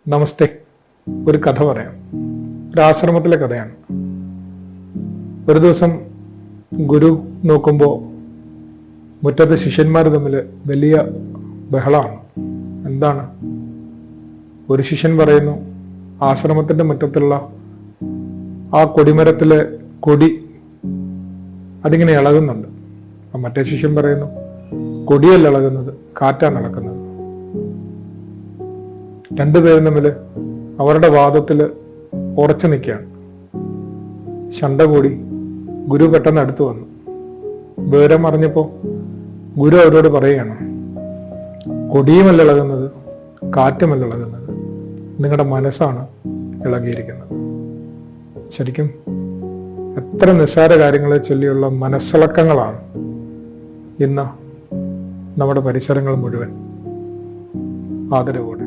നമസ്തേ. ഒരു കഥ പറയാം. ഒരു ആശ്രമത്തിലെ കഥയാണ്. ഒരു ദിവസം ഗുരു നോക്കുമ്പോൾ മുറ്റത്തെ ശിഷ്യന്മാർ തമ്മിൽ വലിയ ബഹളമാണ്. എന്താണ്? ഒരു ശിഷ്യൻ പറയുന്നു, ആശ്രമത്തിന്റെ മുറ്റത്തുള്ള ആ കൊടിമരത്തിലെ കൊടി അതിങ്ങനെ ഇളകുന്നുണ്ട്. മറ്റേ ശിഷ്യൻ പറയുന്നു, കൊടിയല്ല ഇളകുന്നത്, കാറ്റാണ് ഇളക്കുന്നത്. രണ്ടുപേരും തമ്മിൽ അവരുടെ വാദത്തിൽ ഉറച്ചു നിൽക്കുകയാണ്. ശണ്ട കൂടി ഗുരു പെട്ടെന്ന് അടുത്ത് വന്നു. വിവരം അറിഞ്ഞപ്പോൾ ഗുരു അവരോട് പറയുകയാണ്, കൊടിയുമല്ല ഇളകുന്നത്, കാറ്റുമല്ല ഇളകുന്നത്, നിങ്ങളുടെ മനസ്സാണ് ഇളകിയിരിക്കുന്നത്. ശരിക്കും എത്ര നിസ്സാര കാര്യങ്ങളെ ചൊല്ലിയുള്ള മനസ്സിളക്കങ്ങളാണ് ഇന്ന് നമ്മുടെ പരിസരങ്ങൾ മുഴുവൻ. ആദരവോടെ.